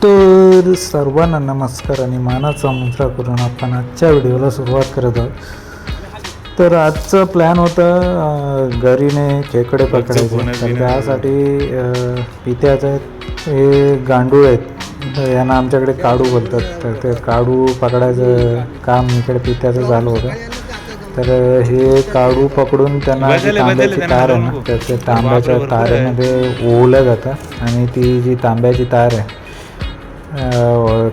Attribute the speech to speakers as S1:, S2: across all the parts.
S1: तर सर्वांना नमस्कार आणि मानाचा मुद्रा करून आपण आजच्या व्हिडिओला सुरुवात करत आहोत. तर आजचा प्लॅन होता गरीने खेकडे पकडायचे. तर त्यासाठी पित्याचे हे गांडूळ आहेत, यांना आमच्याकडे काडू बोलतात. तर ते काडू पकडायचं काम इकडे पित्याचं झालं होतं. तर हे काडू पकडून त्यांना जी तांब्याची तार आहे ना, तर ते तांब्याच्या तारेमध्ये ओवलं जातं आणि ती जी तांब्याची तार आहे,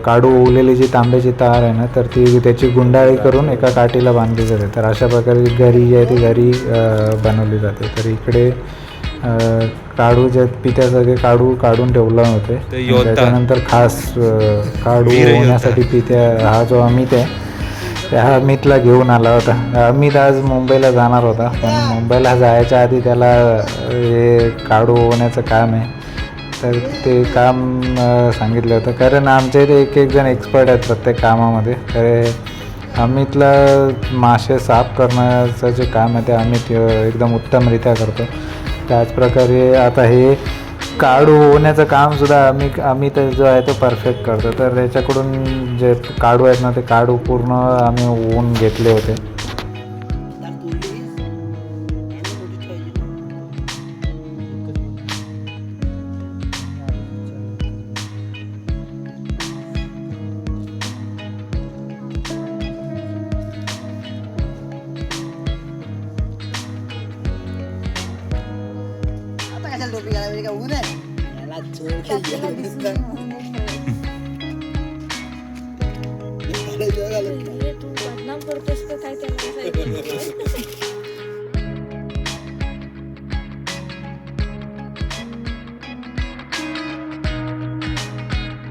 S1: काडू ओवलेली जी तांब्याची तार आहे ना, तर ती त्याची गुंडाळी करून एका काठीला बांधली जाते. तर अशा प्रकारे गरी जी आहे ती गरी बनवली जाते. तर इकडे काडू जे पित्या सगळे काडू काढून ठेवले होते. त्याच्यानंतर खास काडू होण्यासाठी पित्या हा जो अमित आहे त्या अमितला घेऊन आला होता. अमित आज मुंबईला जाणार होता, पण मुंबईला जायच्या आधी त्याला हे काडू होण्याचं काम आहे, तर ते काम सांगितलं होतं. कारण आमच्या इथे एक जण एक्सपर्ट आहेत प्रत्येक कामामध्ये. तर अमितला मासे साफ करण्याचं जे काम आहे ते अमित एकदम उत्तमरित्या करतो. त्याचप्रकारे आता हे काडू होण्याचं कामसुद्धा अमित जो आहे तो परफेक्ट करतो. तर त्याच्याकडून जे काडू आहेत ना, ते काडू पूर्ण आम्ही होऊन घेतले होते.
S2: टोपी घालावी का ऊन आहे याला
S3: तू बदनाम करतोस का काय त्यांना?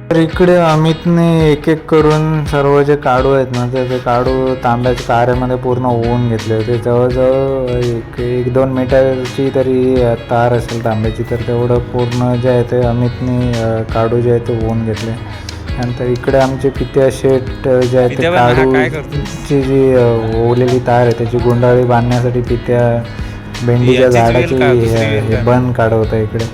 S1: तर इकडे अमितने एक एक करून सर्व जे काडू आहेत ना, तर ते काडू तांब्याच्या तारेमध्ये पूर्ण होऊन घेतले होते. जवळजवळ एक 2 मीटरची तरी तार असेल तांब्याची. तर तेवढं पूर्ण जे आहे ते अमितने काडू जे आहे ते होऊन घेतले. नंतर इकडे आमचे पित्या शेट जे आहे ते काडूची जी ओवलेली तार आहे त्याची गुंडाळी बांधण्यासाठी पित्या भेंडीच्या झाडाची बन काढत होता इकडे.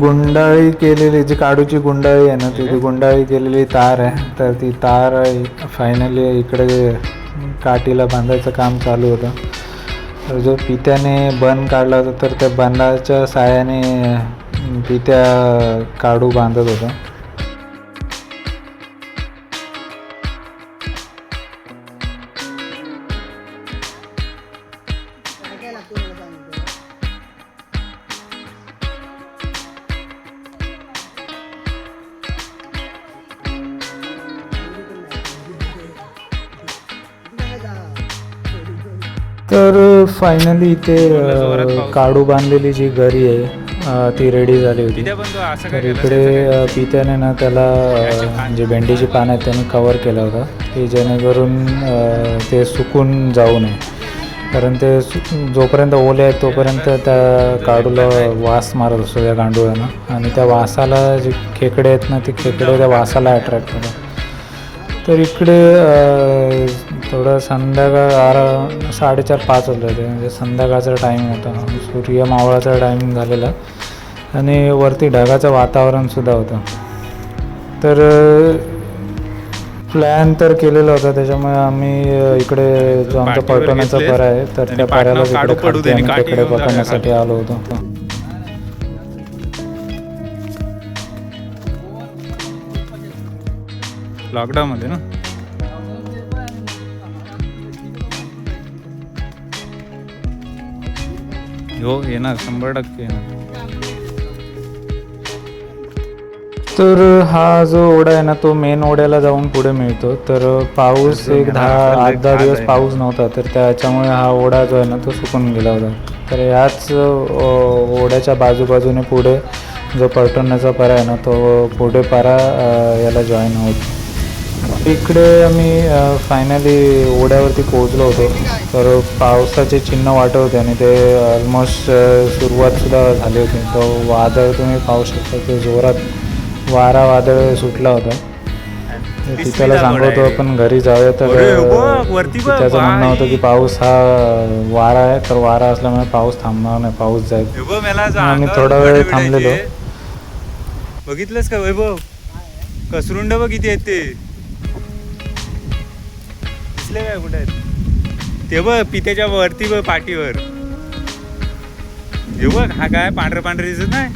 S1: गुंडाळी केलेली जी काडूची गुंडाळी आहे ना, ती गुंडाळी केलेली तार आहे. तर ती तार फायनली इकडे काठीला बांधायचं काम चालू होतं. तर जो पित्याने बन काढला होता, तर त्या बंदाच्या साहाय्याने पित्या काडू बांधत होता. तर फायनली इथे काडू बांधलेली जी गरी आहे ती रेडी झाली होती. तर इकडे पित्याने ना त्याला जे भेंडीची पानं आहेत त्यांनी कवर केला होता, की जेणेकरून ते सुकून जाऊ नये. कारण ते जोपर्यंत ओले आहेत तोपर्यंत त्या काडूला वास मारत असतो त्या गांडुळांना, आणि त्या वासाला जे खेकडे आहेत ना, ते खेकडे त्या वासाला अट्रॅक्ट होतात. तर इकडे थोडं संध्याकाळ 4:30-5 वाजले होते, म्हणजे संध्याकाळचा टाईम होता. सूर्य मावळाचा टाईम झालेला आणि वरती ढगाचं वातावरणसुद्धा होतं. तर प्लॅन तर केलेला होता, त्याच्यामुळे आम्ही इकडे जो आमचा पळटवण्याचा परा आहे तर त्या पाऱ्याला इकडे खाली आम्ही खेकडे पकडण्यासाठी आलो होतो.
S4: लॉकडाऊन मध्ये ना हो येणार, 100% येणार.
S1: तर हा जो ओढा आहे ना, तो मेन ओढ्याला जाऊन पुढे मिळतो. तर पाऊस एक 8-10 दिवस पाऊस नव्हता, तर त्याच्यामुळे हा ओढा जो आहे ना तो सुकून गेला होता. तर याच ओढ्याच्या बाजूबाजूने पुढे जो पळटवण्याचा पारा आहे ना, तो पुढे पारा याला जॉईन होत. इकडे आम्ही फायनली ओढ्यावरती पोहोचलो होतो. तर पावसाचे चिन्ह वाटत होते आणि ते ऑलमोस्ट सुरुवातसुद्धा झाली होती. तो वादळ तुम्ही पाहू शकता, ते जोरात वारा वादळ सुटला होता. तिच्याला सांगतो आपण घरी जाऊया, तर त्याचं म्हणणं होतं की पाऊस हा वारा आहे, तर वारा असल्यामुळे पाऊस थांबणार नाही, पाऊस जाईल. आम्ही थोडा वेळ थांबलेलो.
S4: बघितलंस का वैभव, कसरुंड बघ किती आहेत ते, दिसले काय कुठे आहेत ते बघ, पित्याच्या वरती बघ, पाठीवर. हे बघ, हा काय पांढरे पांढरे दिसत नाही.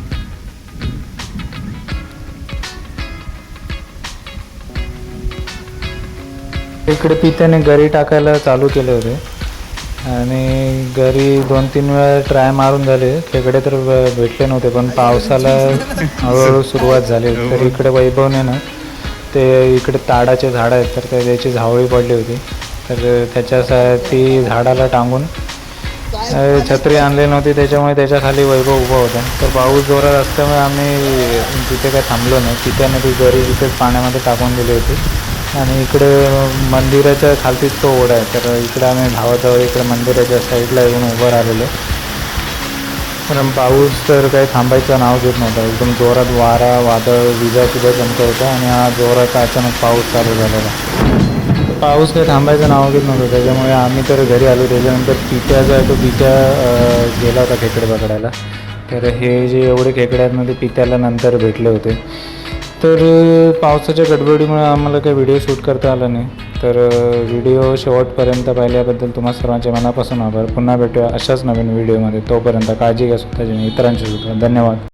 S1: इकडे पित्याने गरी टाकायला चालू केले होते आणि गरी 2-3 वेळा ट्राय मारून झाले. खेकडे तर भेटले नव्हते, पण पावसाला हळूहळू सुरुवात झाली. तर इकडे वैभवने ना, ते इकडे ताडाचे झाडं आहेत, तर त्याची झावळी पडली होती. तर त्याच्यासाठी झाडाला टांगून छत्री आणली नव्हती, त्याच्यामुळे त्याच्या खाली वैभव उभा होता. तर पाऊस जोरात असल्यामुळे आम्ही तिथे काय थांबलो नाही. तिथे ती गरी तिथेच पाण्यामध्ये टाकून दिली होती. आणि इकडे मंदिराच्या खालतीच तो ओढा आहे, तर इकडे आम्ही धावत इकडे मंदिराच्या साईडला येऊन उभं राहिलेलो. कारण पाऊस तर काही थांबायचं नाव घेत नव्हता. एकदम जोरात वारा वादळ विजासुद्धा चमकत होता आणि हा जोरात अचानक पाऊस चालू झालेला. पाऊस काही थांबायचं नाव घेत नव्हतं, त्याच्यामुळे आम्ही तर घरी आलो. त्याच्यानंतर पित्या जो आहे तो पित्या गेला होता खेकडे पकडायला. तर हे जे एवढे खेकडे आहेत ना, ते पित्याला नंतर भेटले होते. तर पावसाच्या गडबडीमुळे आम्हाला काही व्हिडिओ शूट करता आला नाही. तर व्हिडिओ शेवटपर्यंत पाहिल्याबद्दल तुम्हा सर्वांचे मनापासून आभार. पुन्हा भेटूया अशाच नवीन व्हिडिओमध्ये. तोपर्यंत काळजी घ्या स्वतःची, इतरांची सुद्धा. धन्यवाद.